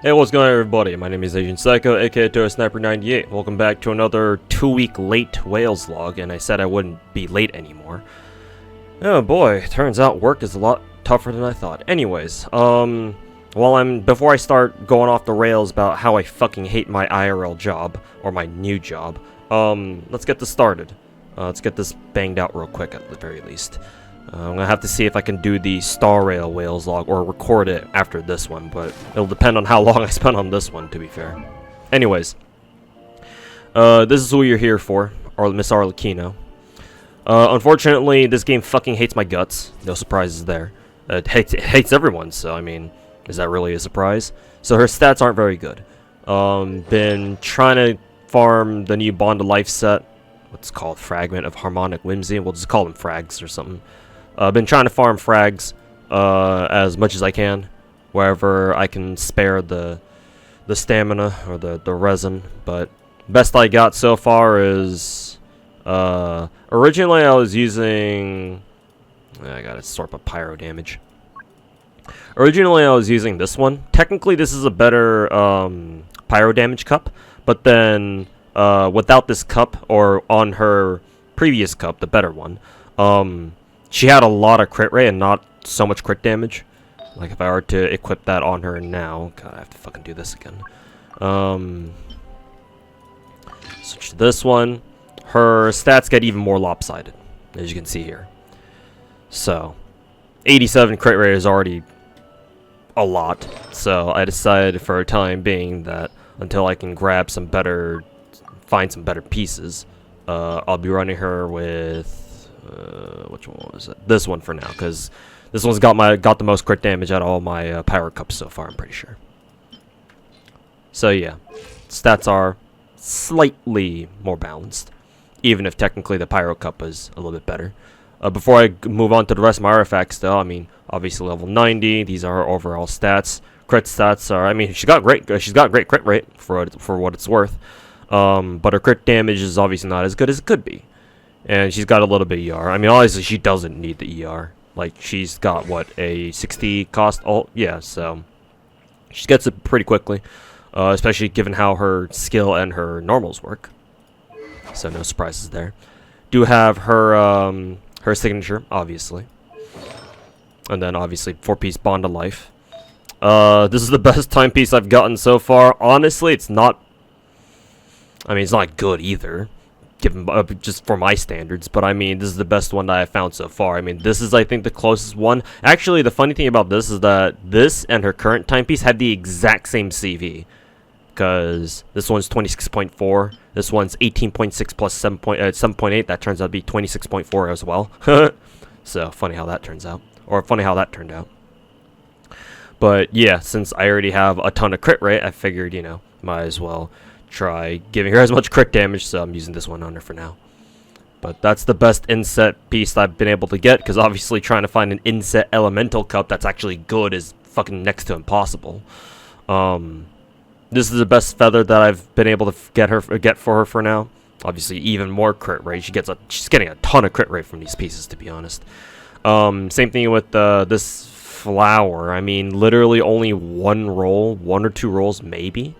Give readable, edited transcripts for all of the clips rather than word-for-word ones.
Hey, what's going on, everybody? My name is Asian Psycho, aka Sniper98. Welcome back to another 2-week late Wales log, and I said I wouldn't be late anymore. Oh boy, turns out work is a lot tougher than I thought. Anyways, before I start going off the rails about how I fucking hate my IRL job, or my new job, let's get this started. Let's get this banged out real quick at the very least. I'm gonna have to see if I can do the Star Rail Wales log or record it after this one, but it'll depend on how long I spend on this one, to be fair. Anyways, this is who you're here for, Miss Arlecchino. Unfortunately, this game fucking hates my guts. No surprises there. It hates everyone, so I mean, is that really a surprise? So her stats aren't very good. Been trying to farm the new Bond of Life set. What's called Fragment of Harmonic Whimsy. We'll just call them frags or something. I've been trying to farm frags as much as I can, wherever I can spare the stamina or the resin. But best I got so far is originally I was using. I gotta sort by pyro damage. Originally I was using this one. Technically this is a better pyro damage cup, but then without this cup, or on her previous cup, the better one, she had a lot of crit rate and not so much crit damage. Like if I were to equip that on her now, God, I have to fucking do this again. Switch to this one. Her stats get even more lopsided, as you can see here. So, 87 crit rate is already a lot. So I decided for a time being that until I can grab some better, find some better pieces, I'll be running her with which one was it? This one for now, because this one's got the most crit damage out of all my power cups so far, I'm pretty sure. So yeah, stats are slightly more balanced, even if technically the pyro cup is a little bit better. Before I move on to the rest of my artifacts, though, I mean, obviously level 90. These are her overall stats. Crit stats are, I mean, she's got great crit rate for what it's worth. But her crit damage is obviously not as good as it could be. And she's got a little bit ER. I mean, obviously she doesn't need the ER. Like, she's got, what, a 60 cost ult? Yeah, so she gets it pretty quickly. Especially given how her skill and her normals work. So no surprises there. Do have her, her signature, obviously. And then, obviously, 4-piece Bond of Life. This is the best timepiece I've gotten so far. Honestly, it's not... I mean, it's not good either, given just for my standards, but I mean, this is the best one that I've found so far. I mean, this is, I think, the closest one. Actually, the funny thing about this is that this and her current timepiece had the exact same CV, because this one's 26.4, this one's 18.6 plus 7.8, that turns out to be 26.4 as well. So, funny how that turns out, or funny how that turned out. But, yeah, since I already have a ton of crit rate, I figured, you know, might as well try giving her as much crit damage, so I'm using this one on her for now. But that's the best inset piece I've been able to get, because obviously trying to find an inset elemental cup that's actually good is fucking next to impossible. This is the best feather that I've been able to get for her for now. Obviously even more crit rate. She's getting a ton of crit rate from these pieces, to be honest. Same thing with this flower. I mean, literally only one or two rolls maybe.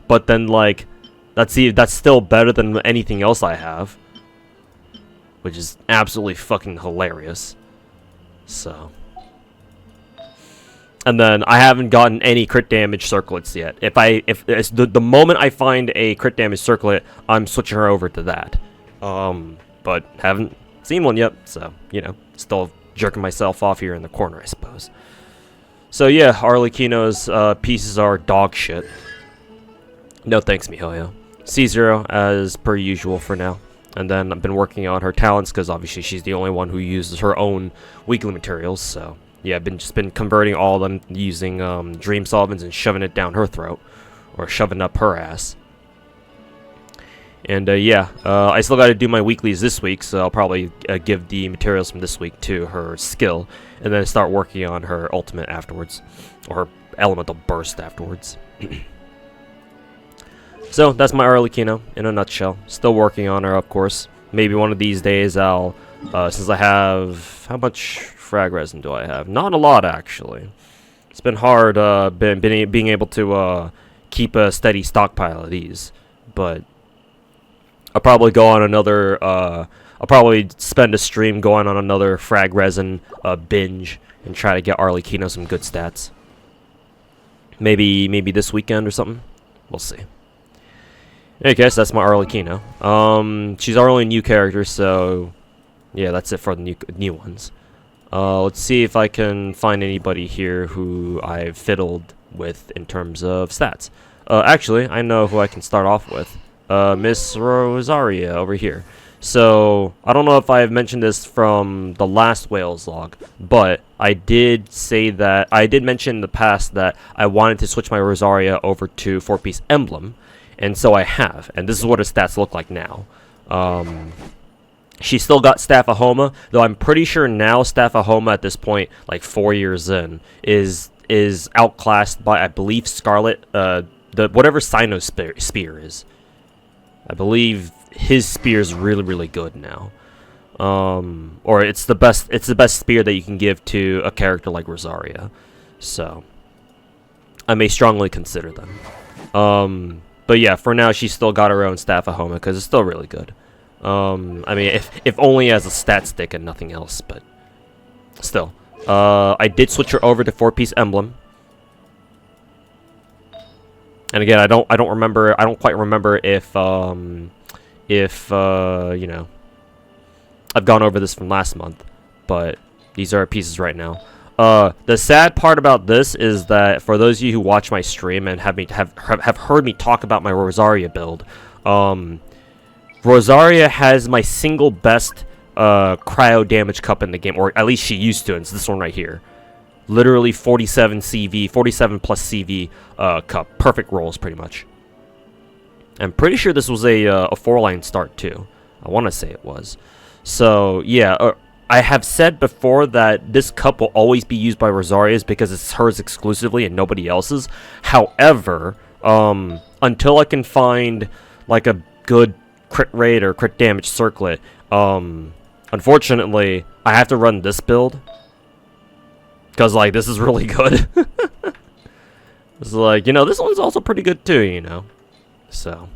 But then, like, that's still better than anything else I have, which is absolutely fucking hilarious. So, and then I haven't gotten any crit damage circlets yet. If the moment I find a crit damage circlet, I'm switching her over to that. But haven't seen one yet, so you know, still jerking myself off here in the corner, I suppose. So yeah, Arlecchino's pieces are dog shit. No thanks, miHoYo. C0 as per usual for now. And then I've been working on her talents, because obviously she's the only one who uses her own weekly materials. So yeah, I've just been converting all of them using dream solvents and shoving it down her throat, or shoving up her ass. And yeah, I still got to do my weeklies this week, so I'll probably give the materials from this week to her skill, and then start working on her ultimate afterwards, or her elemental burst afterwards. So, that's my Arlecchino, in a nutshell. Still working on her, of course. Maybe one of these days I'll, since I have... How much frag resin do I have? Not a lot, actually. It's been hard being able to keep a steady stockpile of these, but I'll probably go on another. I'll probably spend a stream going on another frag resin binge and try to get Arlecchino some good stats. Maybe this weekend or something. We'll see. Hey guys, that's my Arlecchino. She's our only new character, so yeah, that's it for the new ones. Let's see if I can find anybody here who I've fiddled with in terms of stats. Actually, I know who I can start off with. Miss Rosaria over here. So, I don't know if I have mentioned this from the last Wales log, but I did say that, I did mention in the past that I wanted to switch my Rosaria over to 4-piece emblem, and so I have, and this is what her stats look like now. She's still got Staff of Homa, though I'm pretty sure now Staff of Homa at this point, like 4 years in, is outclassed by, I believe, Scarlet, whatever Sino's spear is. I believe his spear is really good now. Or it's the best spear that you can give to a character like Rosaria. So I may strongly consider them. But yeah, for now she's still got her own Staff of Homa because it's still really good. I mean, if only as a stat stick and nothing else, but still. I did switch her over to 4-piece emblem. And again, I don't quite remember if you know, I've gone over this from last month, but these are pieces right now. The sad part about this is that for those of you who watch my stream and have heard me talk about my Rosaria build, Rosaria has my single best cryo damage cup in the game, or at least she used to. And it's this one right here. Literally 47 CV, 47 plus CV cup. Perfect rolls, pretty much. I'm pretty sure this was a 4-line start, too. I want to say it was. So, yeah, I have said before that this cup will always be used by Rosaria's because it's hers exclusively and nobody else's. However, until I can find, like, a good crit rate or crit damage circlet, unfortunately, I have to run this build. Because, like, this is really good. It's like, you know, this one's also pretty good too, you know. So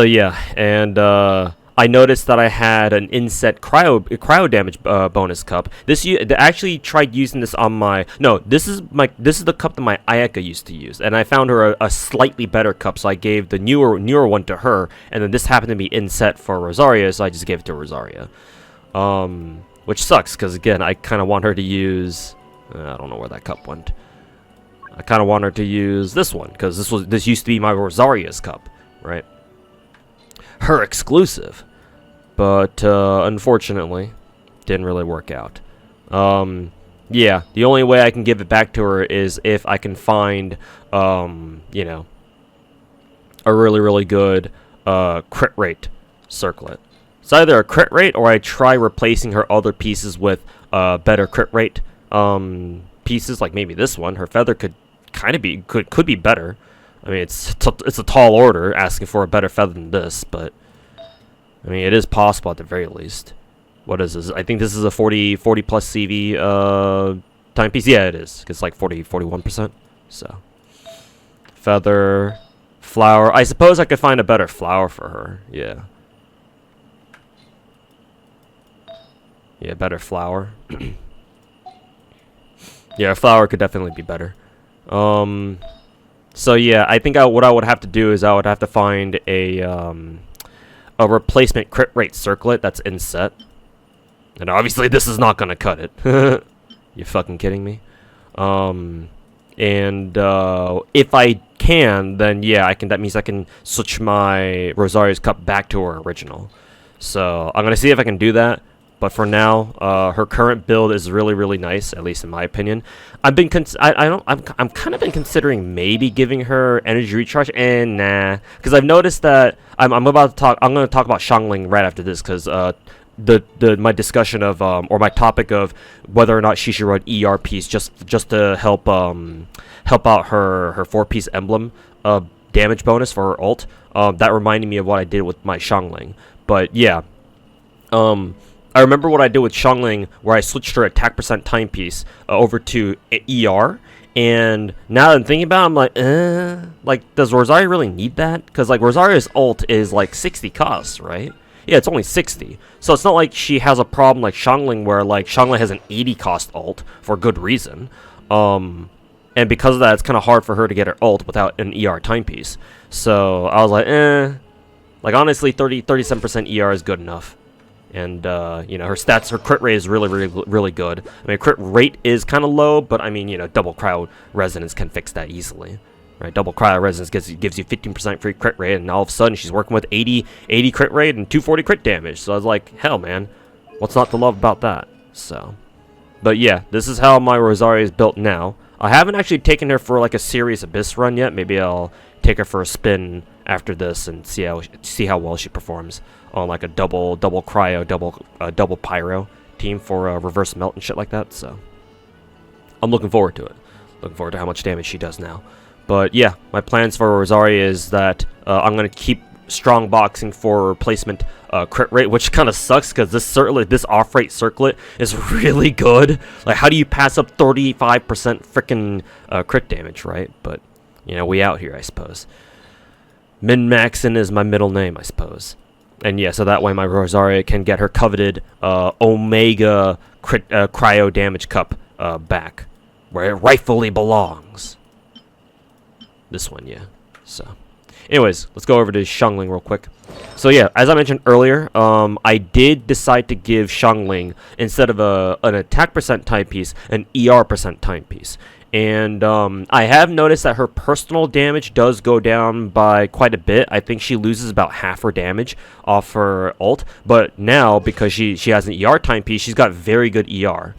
yeah, and I noticed that I had an inset cryo damage bonus cup. I actually tried using this on my... No, this is the cup that my Ayaka used to use. And I found her a slightly better cup, so I gave the newer one to her. And then this happened to be inset for Rosaria, so I just gave it to Rosaria. Which sucks, because again, I kind of want her to use... I don't know where that cup went. I kind of want her to use this one, because this used to be my Rosaria's cup, right? Her exclusive. But, unfortunately, didn't really work out. Yeah, the only way I can give it back to her is if I can find, you know, a really good crit rate circlet. It's either a crit rate or I try replacing her other pieces with better crit rate pieces, like maybe this one. Her feather could kind of be could be better. I mean, it's a tall order asking for a better feather than this, but I mean, it is possible at the very least. What is this? I think this is a 40 plus CV timepiece. Yeah, it is. It's like 41%. So feather, flower. I suppose I could find a better flower for her. Yeah. Yeah, better flower. Yeah, a flower could definitely be better. So yeah, I think what I would have to do is I would have to find a replacement crit rate circlet that's inset. And obviously this is not gonna cut it. You fucking kidding me? If I can, then yeah, I can. That means I can switch my Rosaria's cup back to her original. So I'm gonna see if I can do that. But for now, her current build is really nice, at least in my opinion. I'm kind of been considering maybe giving her energy recharge, and nah, because I've noticed that I'm going to talk about Xiangling right after this, because my discussion of or my topic of whether or not she should run ERPs just to help out her 4-piece emblem damage bonus for her ult. That reminded me of what I did with my Xiangling. But yeah, I remember what I did with Xiangling, where I switched her attack percent timepiece over to ER. And now that I'm thinking about it, I'm like, does Rosaria really need that? Because, like, Rosaria's ult is, like, 60 costs, right? Yeah, it's only 60. So it's not like she has a problem like Xiangling, where, like, Xiangling has an 80 cost ult for good reason. And because of that, it's kind of hard for her to get her ult without an ER timepiece. So I was like, Like, honestly, 37% ER is good enough. And, you know, her stats, her crit rate is really good. I mean, crit rate is kind of low, but, I mean, you know, double cryo resonance can fix that easily. Right? Double cryo resonance gives you 15% free crit rate, and all of a sudden she's working with 80 crit rate and 240 crit damage. So I was like, hell, man. What's not to love about that? So, but yeah, this is how my Rosaria is built now. I haven't actually taken her for, like, a serious Abyss run yet. Maybe I'll take her for a spin after this and see how well she performs on, like, a double cryo, double pyro team for reverse melt and shit like that. So I'm looking forward to it. Looking forward to how much damage she does now. But yeah, my plans for Rosaria is that I'm gonna keep strong boxing for replacement crit rate, which kind of sucks because this off rate circlet is really good. Like, how do you pass up 35% freaking crit damage, right? But you know, we out here, I suppose. Min-Maxin is my middle name, I suppose. And yeah, so that way my Rosaria can get her coveted Omega cryo damage cup back, where it rightfully belongs. This one, yeah. So, anyways, let's go over to Xiangling real quick. So yeah, as I mentioned earlier, I did decide to give Xiangling, instead of an attack percent timepiece, an ER percent timepiece. And I have noticed that her personal damage does go down by quite a bit. I think she loses about half her damage off her ult. But now, because she has an ER timepiece, she's got very good ER.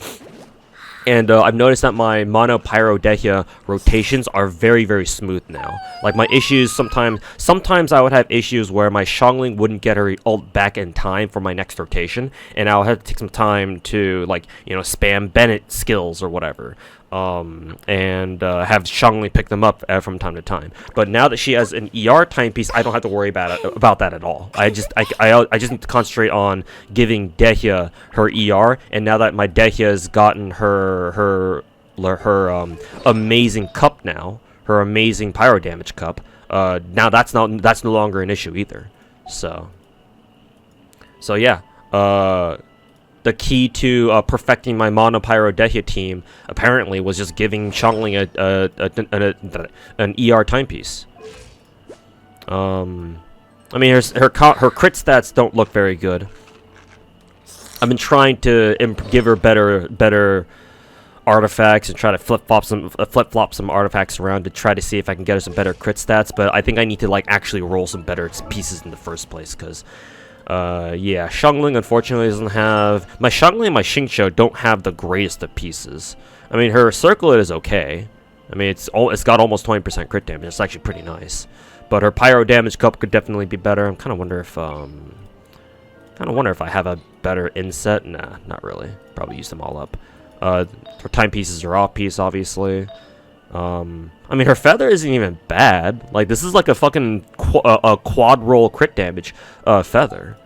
And I've noticed that my Mono Pyro Dehya rotations are very smooth now. Like, my issues sometimes I would have issues where my Xiangling wouldn't get her ult back in time for my next rotation, and I'll have to take some time to, like, you know, spam Bennett skills or whatever. And have Xiangling pick them up from time to time. But now that she has an ER timepiece, I don't have to worry about that at all. I just need to concentrate on giving Dehya her ER, and now that my Dehya has gotten her amazing cup now, her amazing pyro damage cup, now that's no longer an issue either. So yeah, the key to perfecting my Mono Pyro Dehya team apparently was just giving Xiangling an ER timepiece. I mean, her crit stats don't look very good. I've been trying to give her better artifacts and try to flip-flop some artifacts around to try to see if I can get her some better crit stats, but I think I need to, like, actually roll some better pieces in the first place, because yeah, Xiangling unfortunately doesn't have... My Xiangling and my Xingqiu don't have the greatest of pieces. I mean, her circlet is okay. I mean, it's got almost 20% crit damage. It's actually pretty nice. But her pyro damage cup could definitely be better. I'm kind of wonder if I have a better inset. Nah, not really. Probably use them all up. Her timepieces are off piece, obviously. I mean, her feather isn't even bad. Like, this is like a fucking quad roll crit damage feather.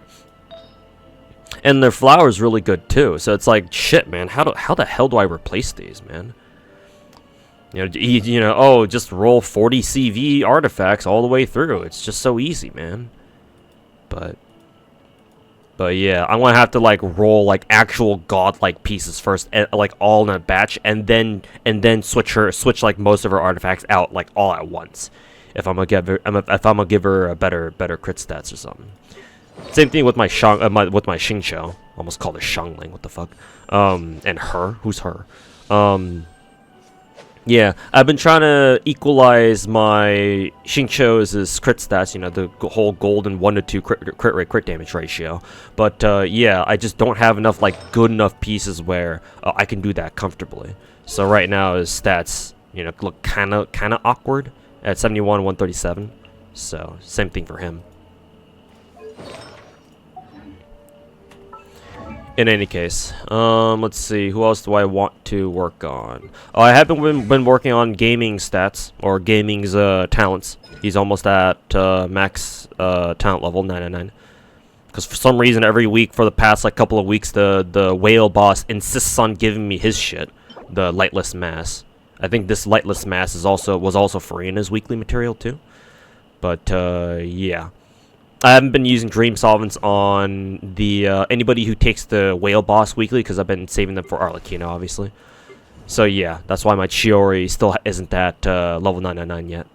And their flower is really good too. So it's like, shit, man. How the hell do I replace these, man? You know, oh, just roll 40 CV artifacts all the way through. It's just so easy, man. But yeah, I'm gonna have to, like, roll, like, actual godlike pieces first, like, all in a batch, and then switch like most of her artifacts out, like, all at once. If I'm gonna give her a better crit stats or something. Same thing with my Xingqiu. Almost called her Xiangling. What the fuck? And her. Who's her? Yeah, I've been trying to equalize my Xingqiu's crit stats, you know, the whole golden 1 to 2 crit damage ratio. But yeah, I just don't have enough, like, good enough pieces where I can do that comfortably. So right now his stats, you know, look kind of awkward at 71, 137. So same thing for him. In any case, let's see, who else do I want to work on? Oh, I have been working on gaming stats, or gaming's talents. He's almost at max talent level, 999. Because for some reason, every week for the past like couple of weeks, the whale boss insists on giving me his shit, the lightless mass. I think this lightless mass was also free in his weekly material too. But yeah, I haven't been using dream solvents on the anybody who takes the whale boss weekly because I've been saving them for Arlecchino, obviously. So yeah, that's why my Chiori still isn't at level 999 yet,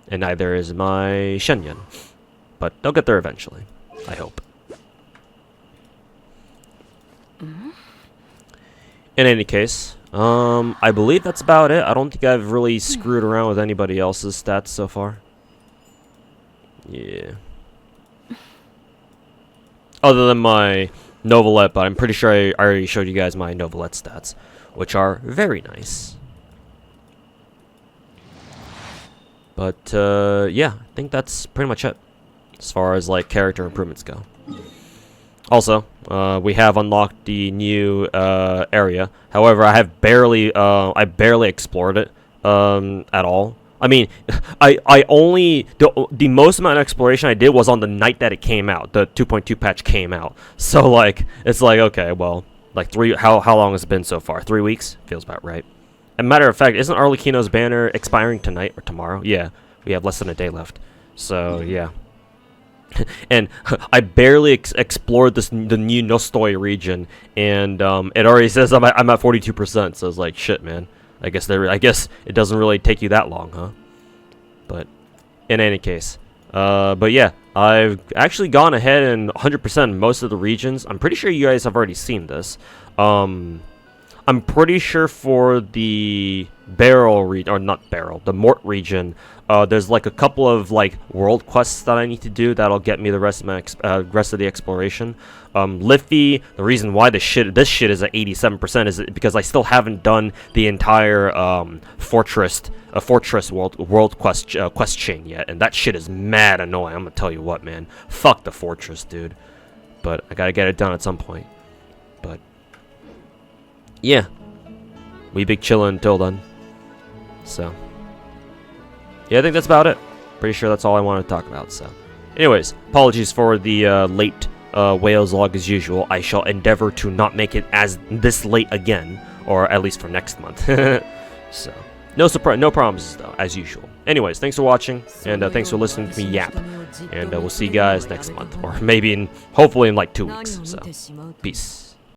and neither is my Shenyan. But they'll get there eventually, I hope. In any case, I believe that's about it. I don't think I've really screwed around with anybody else's stats so far. Yeah. Other than my Novelette, but I'm pretty sure I already showed you guys my Novelette stats, which are very nice. But, yeah, I think that's pretty much it, as far as, like, character improvements go. Also, we have unlocked the new area. However, I barely explored it at all. I mean, I only the most amount of exploration I did was on the night that it came out. The 2.2 patch came out. So like, it's like, okay, well, like how long has it been so far? 3 weeks? Feels about right. As a matter of fact, isn't Arlecchino's banner expiring tonight or tomorrow? Yeah, we have less than a day left. So yeah. And I barely explored the new Nostoi region, and it already says I'm at 42%. So it's like, shit, man. I guess it doesn't really take you that long, huh? But in any case, but yeah, I've actually gone ahead and 100% most of the regions. I'm pretty sure you guys have already seen this. I'm pretty sure for the the Mort region, there's like a couple of like world quests that I need to do that'll get me the rest of my rest of the exploration. Liffey, the reason why this shit is at 87% is because I still haven't done the entire fortress world quest chain yet, and that shit is mad annoying. I'm gonna tell you what, man. Fuck the fortress, dude. But I gotta get it done at some point. But yeah, we big chillin' until then. So yeah, I think that's about it. Pretty sure that's all I wanted to talk about. So anyways, apologies for the late Wales log as usual. I shall endeavor to not make it as this late again, or at least for next month. So no promises though, as usual. Anyways, thanks for watching, and thanks for listening to me yap. And we'll see you guys next month, or maybe hopefully in like 2 weeks. So peace.